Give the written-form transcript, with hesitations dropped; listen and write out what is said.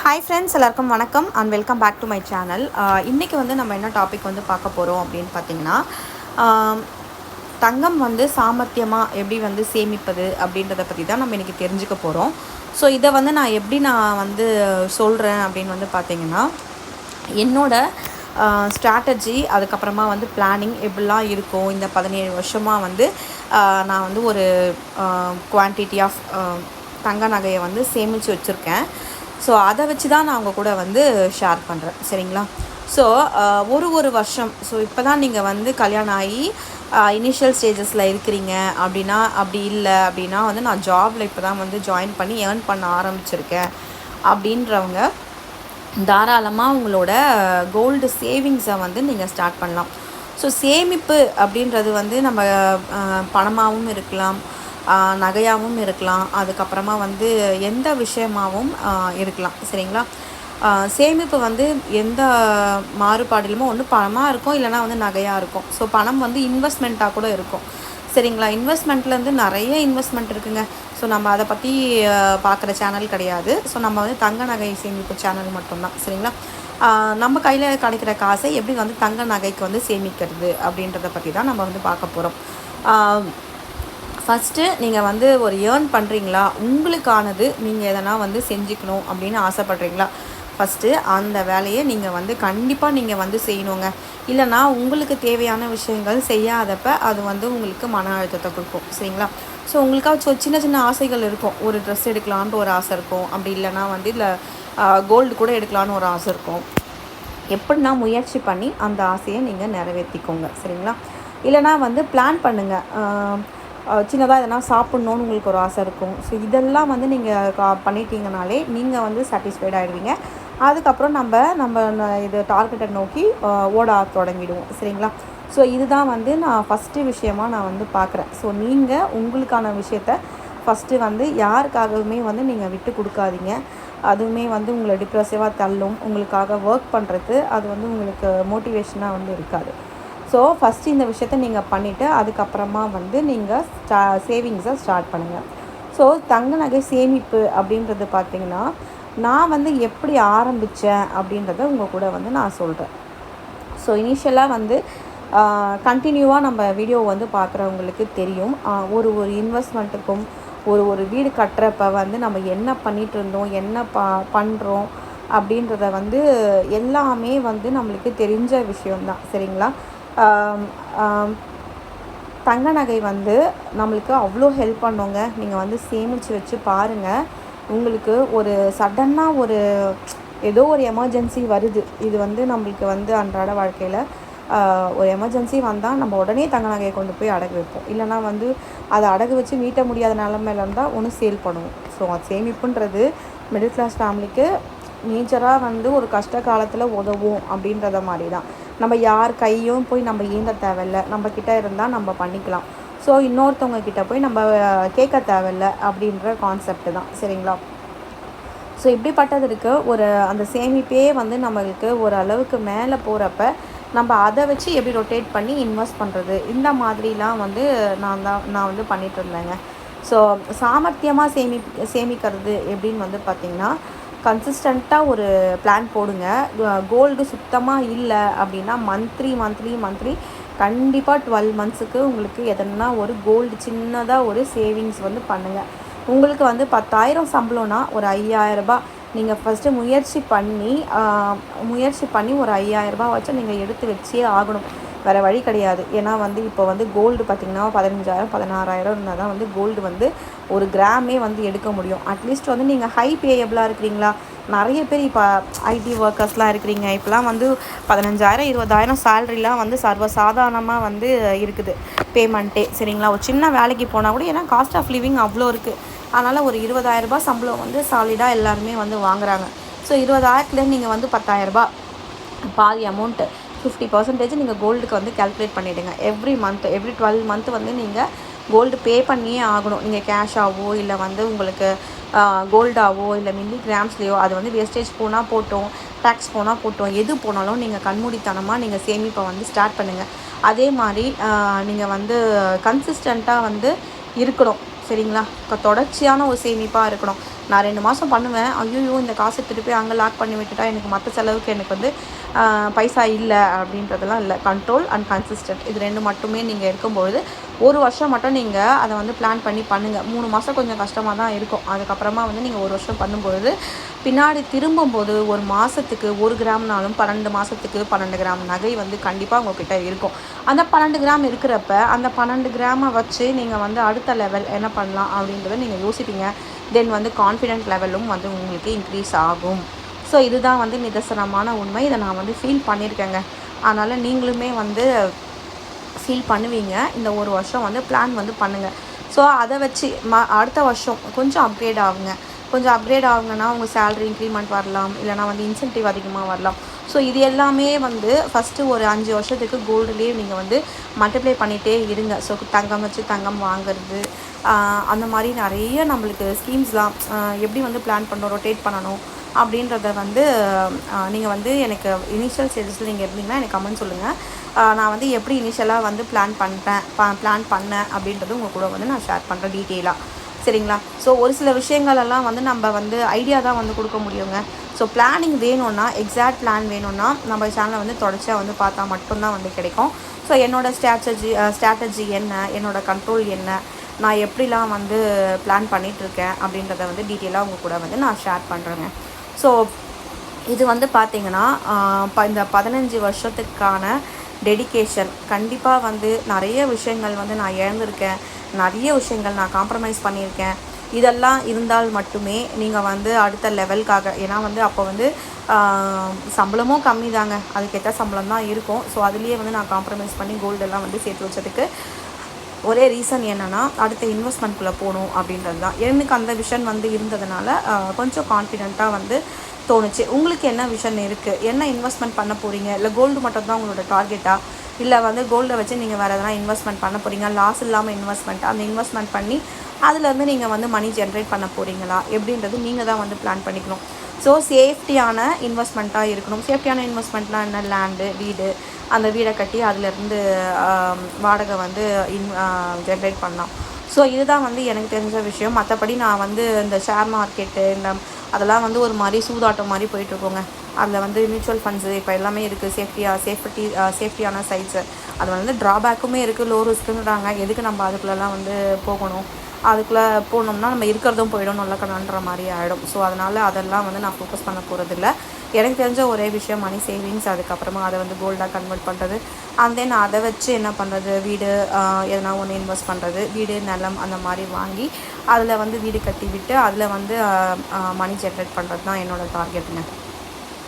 Hi friends, எல்லாருக்கும் வணக்கம் and welcome back to my channel. இன்றைக்கி வந்து நம்ம என்ன டாபிக் வந்து பார்க்க போகிறோம் அப்படின்னு பார்த்திங்கன்னா, தங்கம் வந்து சாமர்த்தியமாக எப்படி வந்து சேமிப்பது அப்படின்றத பற்றி தான் நம்ம இன்றைக்கி தெரிஞ்சுக்க போகிறோம். ஸோ இதை வந்து நான் வந்து சொல்கிறேன் அப்படின்னு வந்து பார்த்திங்கன்னா, என்னோடய ஸ்ட்ராட்டஜி, அதுக்கப்புறமா வந்து பிளானிங் எப்படிலாம் இருக்கும். இந்த 17 வருஷமாக வந்து நான் வந்து ஒரு குவான்டிட்டி ஆஃப் தங்க நகையை வந்து சேமித்து வச்சுருக்கேன். ஸோ அதை வச்சு தான் நான் உங்கள் கூட வந்து ஷேர் பண்ணுறேன், சரிங்களா? ஸோ ஒரு வருஷம், ஸோ இப்போ தான் நீங்கள் வந்து கல்யாணம் ஆகி இனிஷியல் ஸ்டேஜஸில் இருக்கிறீங்க அப்படின்னா, அப்படி இல்லை அப்படின்னா வந்து நான் ஜாபில் இப்போ தான் வந்து ஜாயின் பண்ணி ஏர்ன் பண்ண ஆரம்பிச்சிருக்கேன் அப்படின்றவங்க தாராளமாக உங்களோட கோல்டு சேவிங்ஸை வந்து நீங்கள் ஸ்டார்ட் பண்ணலாம். ஸோ சேமிப்பு அப்படின்றது வந்து நம்ம பணமாகவும் இருக்கலாம், நகையாகவும் இருக்கலாம், அதுக்கப்புறமா வந்து எந்த விஷயமாகவும் இருக்கலாம், சரிங்களா? சேமிப்பு வந்து எந்த மாறுபாடிலுமோ ஒன்று பணமாக இருக்கும், இல்லைனா வந்து நகையாக இருக்கும். ஸோ பணம் வந்து இன்வெஸ்ட்மெண்ட்டாக கூட இருக்கும், சரிங்களா? இன்வெஸ்ட்மெண்ட்லேருந்து நிறைய இன்வெஸ்ட்மெண்ட் இருக்குங்க. ஸோ நம்ம அதை பற்றி பார்க்குற சேனல் கிடையாது. ஸோ நம்ம வந்து தங்க நகை சேமிப்பு சேனல் மட்டும்தான், சரிங்களா? நம்ம கையில் கிடைக்கிற காசை எப்படி வந்து தங்க நகைக்கு வந்து சேமிக்கிறது அப்படின்றத பற்றி தான் நம்ம வந்து பார்க்க போகிறோம். ஃபஸ்ட்டு நீங்கள் வந்து ஒரு ஏர்ன் பண்ணுறீங்களா, உங்களுக்கானது நீங்கள் எதனா வந்து செஞ்சுக்கணும் அப்படின்னு ஆசைப்பட்றீங்களா, ஃபஸ்ட்டு அந்த வேலையை நீங்கள் வந்து கண்டிப்பாக நீங்கள் வந்து செய்யணுங்க. இல்லைனா உங்களுக்கு தேவையான விஷயங்கள் செய்யாதப்போ அது வந்து உங்களுக்கு மன அழுத்தத்தை கொடுக்கும், சரிங்களா? ஸோ உங்களுக்காக சின்ன சின்ன ஆசைகள் இருக்கும். ஒரு ட்ரெஸ் எடுக்கலான்ட்டு ஒரு ஆசை இருக்கும், அப்படி இல்லைனா வந்து இல்லை கோல்டு கூட எடுக்கலான்னு ஒரு ஆசை இருக்கும். எப்படின்னா முயற்சி பண்ணி அந்த ஆசையை நீங்கள் நிறைவேற்றிக்கோங்க, சரிங்களா? இல்லைனா வந்து பிளான் பண்ணுங்கள். சின்னதாக எதனா சாப்பிட்ணுன்னு உங்களுக்கு ஒரு ஆசை இருக்கும். ஸோ இதெல்லாம் வந்து நீங்கள் பண்ணிட்டீங்கனாலே நீங்கள் வந்து சாட்டிஸ்ஃபைட் ஆகிடுவீங்க. அதுக்கப்புறம் நம்ம இது டார்கெட்டை நோக்கி ஓட தொடங்கிடுவோம், சரிங்களா? ஸோ இதுதான் வந்து நான் ஃபஸ்ட்டு விஷயமாக நான் வந்து பார்க்குறேன். ஸோ நீங்கள் உங்களுக்கான விஷயத்த ஃபஸ்ட்டு வந்து யாருக்காகவுமே வந்து நீங்கள் விட்டு கொடுக்காதீங்க. அதுவுமே வந்து உங்களை டிப்ரெசிவாக தள்ளும். உங்களுக்காக ஒர்க் பண்ணுறது அது வந்து உங்களுக்கு மோட்டிவேஷனாக வந்து இருக்காது. ஸோ ஃபஸ்ட்டு இந்த விஷயத்த நீங்கள் பண்ணிவிட்டு அதுக்கப்புறமா வந்து நீங்கள் சேவிங்ஸை ஸ்டார்ட் பண்ணுங்கள். ஸோ தங்க நகை சேமிப்பு அப்படின்றது பார்த்திங்கன்னா, நான் வந்து எப்படி ஆரம்பித்தேன் அப்படின்றத உங்கள் கூட வந்து நான் சொல்கிறேன். ஸோ இனிஷியலாக வந்து கண்டினியூவாக நம்ம வீடியோ வந்து பார்க்குறவங்களுக்கு தெரியும். ஒரு இன்வெஸ்ட்மெண்ட்டுக்கும் ஒரு வீடு கட்டுறப்ப வந்து நம்ம என்ன பண்ணிகிட்டு இருந்தோம், என்ன பண்ணுறோம் அப்படின்றத வந்து எல்லாமே வந்து நம்மளுக்கு தெரிஞ்ச விஷயம்தான், சரிங்களா? தங்க நகை வந்து நம்மளுக்கு அவ்வளோ ஹெல்ப் பண்ணுங்க. நீங்கள் வந்து சேமித்து வச்சு பாருங்கள். உங்களுக்கு ஒரு சடன்னாக ஏதோ ஒரு எமர்ஜென்சி வருது. இது வந்து நம்மளுக்கு வந்து அன்றாட வாழ்க்கையில் ஒரு எமர்ஜென்சி வந்தால் நம்ம உடனே தங்க நகையை கொண்டு போய் அடகு வைப்போம். இல்லைனா வந்து அதை அடகு வச்சு மீட்ட முடியாத நிலமையில இருந்தால் ஒன்று சேல் பண்ணுவோம். ஸோ அது சேமிப்புன்றது மிடில் கிளாஸ் ஃபேமிலிக்கு மேஜராக வந்து ஒரு கஷ்ட காலத்தில் உதவும் அப்படின்றத மாதிரி தான். நம்ம யார் கையும் போய் நம்ம ஏந்த தேவையில்லை, நம்மக்கிட்ட இருந்தால் நம்ம பண்ணிக்கலாம். ஸோ இன்னொருத்தவங்க கிட்ட போய் நம்ம கேட்க தேவையில்லை அப்படின்ற கான்செப்ட் தான், சரிங்களா? ஸோ இப்படிப்பட்டது இருக்குது. அந்த சேமிப்பே வந்து நம்மளுக்கு ஒரு அளவுக்கு மேலே போகிறப்ப நம்ம அதை வச்சு எப்படி ரொட்டேட் பண்ணி இன்வெஸ்ட் பண்ணுறது, இந்த மாதிரிலாம் வந்து நான் வந்து பண்ணிகிட்டு இருந்தேங்க. ஸோ சாமர்த்தியமாக சேமிக்கிறது எப்படின்னு வந்து பார்த்திங்கன்னா, கன்சிஸ்டண்ட்டாக ஒரு பிளான் போடுங்க. கோல்டு சுத்தமாக இல்லை அப்படின்னா மந்த்லி கண்டிப்பாக 12 மந்த்ஸுக்கு உங்களுக்கு எதனா ஒரு கோல்டு சின்னதாக ஒரு சேவிங்ஸ் வந்து பண்ணுங்கள். உங்களுக்கு வந்து 10,000 சம்பளம்னா ஒரு 5,000 ரூபாய் நீங்கள் ஃபஸ்ட்டு முயற்சி பண்ணி ஒரு 5,000 ரூபாய் வச்சு நீங்கள் எடுத்து வச்சே ஆகணும். வேறு வழி கிடையாது. ஏன்னா வந்து இப்போ வந்து கோல்டு பார்த்திங்கன்னா 15,000 16,000 இருந்தால் தான் வந்து கோல்டு வந்து ஒரு கிராமே வந்து எடுக்க முடியும். அட்லீஸ்ட் வந்து நீங்கள் ஹை பேயபிளாக இருக்கிறீங்களா, நிறைய பேர் இப்போ ஐடி ஒர்க்கர்ஸ்லாம் இருக்கிறீங்க. இப்போலாம் வந்து 15,000 20,000 சேலரிலாம் வந்து சர்வசாதாரணமாக வந்து இருக்குது பேமெண்ட்டே, சரிங்களா? ஒரு சின்ன வேலைக்கு போனால் கூட, ஏன்னா காஸ்ட் ஆஃப் லிவிங் அவ்வளோ இருக்குது. அதனால் ஒரு 20,000 ரூபாய் சம்பளம் வந்து சாலிடாக எல்லாருமே வந்து வாங்குறாங்க. ஸோ 20,000 நீங்கள் வந்து 10,000 ரூபாய் பாதி அமௌண்ட்டு 50% நீங்கள் கோல்டுக்கு வந்து கால்குலேட் பண்ணிவிடுங்க. எவ்ரி 12 மந்த் வந்து நீங்கள் கோல்டு பே பண்ணியே ஆகணும். நீங்கள் கேஷாகவோ இல்லை வந்து உங்களுக்கு கோல்டாவோ இல்லை மில்லி கிராம்ஸ்லேயோ அது வந்து வேஸ்டேஜ் போனால் போட்டோம், டேக்ஸ் போனால் போட்டோம், எது போனாலும் நீங்கள் கண்மூடித்தனமாக நீங்கள் சேமிப்பை வந்து ஸ்டார்ட் பண்ணுங்கள். அதே மாதிரி நீங்கள் வந்து கன்சிஸ்டண்ட்டாக வந்து இருக்கணும், சரிங்களா? தொடர்ச்சியான ஒரு சேமிப்பாக இருக்கணும். நான் 2 மாதம் பண்ணுவேன், ஐயோ இந்த காசை திருப்பி அங்கே லாக் பண்ணி விட்டுட்டா எனக்கு மற்ற செலவுக்கு எனக்கு வந்து பைசா இல்லை அப்படின்றதெல்லாம் இல்லை. கண்ட்ரோல் அண்ட் கன்சிஸ்டன்ட் இது 2 மட்டுமே நீங்கள் இருக்கும்பொழுது 1 வருஷம் மட்டும் நீங்கள் அதை வந்து பிளான் பண்ணி பண்ணுங்கள். 3 மாதம் கொஞ்சம் கஷ்டமாக தான் இருக்கும். அதுக்கப்புறமா வந்து நீங்கள் 1 வருஷம் பண்ணும்பொழுது பின்னாடி திரும்பும்போது ஒரு மாதத்துக்கு 1 கிராம்னாலும் 12 மாதத்துக்கு 12 கிராம் நகை வந்து கண்டிப்பாக உங்கள்கிட்ட இருக்கும். அந்த 12 கிராம் இருக்கிறப்ப அந்த 12 கிராமை வச்சு நீங்கள் வந்து அடுத்த லெவல் என்ன பண்ணலாம் அப்படின்றத நீங்கள் யோசிப்பீங்க. தென் வந்து கான்ஃபிடென்ட் லெவலும் வந்து உங்களுக்கு இன்க்ரீஸ் ஆகும். ஸோ இதுதான் வந்து நிதர்சனமான உண்மை. இதை நான் வந்து ஃபீல் பண்ணியிருக்கேங்க. அதனால் நீங்களுமே வந்து ஃபீல் பண்ணுவீங்க. இந்த 1 வருஷம் வந்து பிளான் வந்து பண்ணுங்கள். ஸோ அதை வச்சு அடுத்த வருஷம் கொஞ்சம் அப்கிரேட் ஆகுங்க. கொஞ்சம் அப்கிரேட் ஆகுங்கன்னா உங்கள் சேலரி இன்க்ரிமெண்ட் வரலாம், இல்லைனா வந்து இன்சென்டிவ் அதிகமாக வரலாம். ஸோ இது எல்லாமே வந்து ஃபஸ்ட்டு ஒரு 5 வருஷத்துக்கு கோல்டுலேயே நீங்கள் வந்து மல்டிப்ளை பண்ணிகிட்டே இருங்க. ஸோ தங்கம் வச்சு தங்கம் வாங்குறது, அந்த மாதிரி நிறைய நம்மளுக்கு ஸ்கீம்ஸ்லாம் எப்படி வந்து பிளான் பண்ணணும், ரொட்டேட் பண்ணணும் அப்படின்றத வந்து நீங்கள் வந்து எனக்கு இனிஷியல் ஸ்டேஜஸில் நீங்கள் இருந்தீங்கன்னா எனக்கு கமெண்ட் சொல்லுங்கள். நான் வந்து எப்படி இனிஷியலாக வந்து பிளான் பண்ணேன் அப்படின்றது உங்கள் கூட வந்து நான் ஷேர் பண்ணுறேன் டீட்டெயிலாக. சரிங்களா? ஸோ ஒரு சில விஷயங்களெல்லாம் வந்து நம்ம வந்து ஐடியா தான் வந்து கொடுக்க முடியுங்க. ஸோ பிளானிங் வேணும்னா, எக்ஸாக்ட் பிளான் வேணும்னா நம்ம சேனலை வந்து தொடர்ச்சியாக வந்து பார்த்தா மட்டும்தான் வந்து கிடைக்கும். ஸோ என்னோடய ஸ்ட்ராட்டஜி என்ன, என்னோடய கண்ட்ரோல் என்ன, நான் எப்படிலாம் வந்து பிளான் பண்ணிகிட்ருக்கேன் அப்படின்றத வந்து டீட்டெயிலாக உங்கள் கூட வந்து நான் ஷேர் பண்ணுறேங்க. ஸோ இது வந்து பார்த்திங்கன்னா இந்த 15 வருஷத்துக்கான டெடிகேஷன். கண்டிப்பாக வந்து நிறைய விஷயங்கள் வந்து நான் இழந்திருக்கேன், நிறைய விஷயங்கள் நான் காம்ப்ரமைஸ் பண்ணியிருக்கேன். இதெல்லாம் இருந்தால் மட்டுமே நீங்கள் வந்து அடுத்த லெவலுக்காக, ஏன்னா வந்து அப்போ வந்து சம்பளமும் கம்மி தாங்க, அதுக்கேற்ற சம்பளம் தான் இருக்கும். ஸோ அதுலேயே வந்து நான் காம்ப்ரமைஸ் பண்ணி கோல்டெல்லாம் வந்து சேர்த்து வச்சதுக்கு ஒரே ரீசன் என்னென்னா அடுத்த இன்வெஸ்ட்மெண்ட்குள்ளே போகணும் அப்படின்றது தான். எனக்கு அந்த விஷன் வந்து இருந்ததுனால கொஞ்சம் கான்ஃபிடெண்ட்டாக வந்து தோணுச்சு. உங்களுக்கு என்ன விஷன் இருக்குது, என்ன இன்வெஸ்ட்மெண்ட் பண்ண போகிறீங்க, இல்லை கோல்டு மட்டும் தான் உங்களோட டார்கெட்டா, இல்லை வந்து கோல்டை வச்சு நீங்கள் வேறு எதனா இன்வெஸ்ட்மெண்ட் பண்ண போகிறீங்க, லாஸ் இல்லாமல் இன்வெஸ்ட்மெண்ட், அந்த இன்வெஸ்ட்மெண்ட் பண்ணி அதுலேருந்து நீங்கள் வந்து மணி ஜென்ரேட் பண்ண போகிறீங்களா எப்படின்றது நீங்கள் தான் வந்து பிளான் பண்ணிக்கணும். ஸோ சேஃப்டியான இன்வெஸ்ட்மெண்ட்டாக இருக்கணும். சேஃப்டியான இன்வெஸ்ட்மெண்ட்னால் என்ன, லேண்டு, வீடு, அந்த வீடை கட்டி அதிலேருந்து வாடகை வந்து ஜென்ரேட் பண்ணலாம். ஸோ இதுதான் வந்து எனக்கு தெரிஞ்ச விஷயம். மற்றபடி நான் வந்து இந்த ஷேர் மார்க்கெட்டு அதெல்லாம் வந்து ஒரு மாதிரி சூதாட்டம் மாதிரி போயிட்டுருக்கோங்க. அதில் வந்து மியூச்சுவல் ஃபண்ட்ஸு இப்போ எல்லாமே இருக்குது. சேஃப்டியான சைட்ஸு. அது வந்து ட்ராபேக்குமே இருக்குது, லோ ரிஸ்க்குன்றாங்க. எதுக்கு நம்ம அதுக்குள்ளெல்லாம் வந்து போகணும், அதுக்குள்ளே போனோம்னா நம்ம இருக்கிறதும் போயிடும், நல்ல கடன்ற மாதிரி ஆகிடும். ஸோ அதனால் அதெல்லாம் வந்து நான் ஃபோக்கஸ் பண்ண போகிறதில்ல. எனக்கு தெரிஞ்ச ஒரே விஷயம் மணி சேவிங்ஸ், அதுக்கப்புறமா அதை வந்து கோல்டாக கன்வெர்ட் பண்ணுறது, அண்ட் தென் அதை வச்சு என்ன பண்ணுறது, வீடு எதனா ஒன்று இன்வெஸ்ட் பண்ணுறது, வீடு நிலம் அந்த மாதிரி வாங்கி அதில் வந்து வீடு கட்டி விட்டு அதில் வந்து மணி ஜென்ரேட் பண்ணுறது தான் என்னோடய டார்கெட்டுங்க.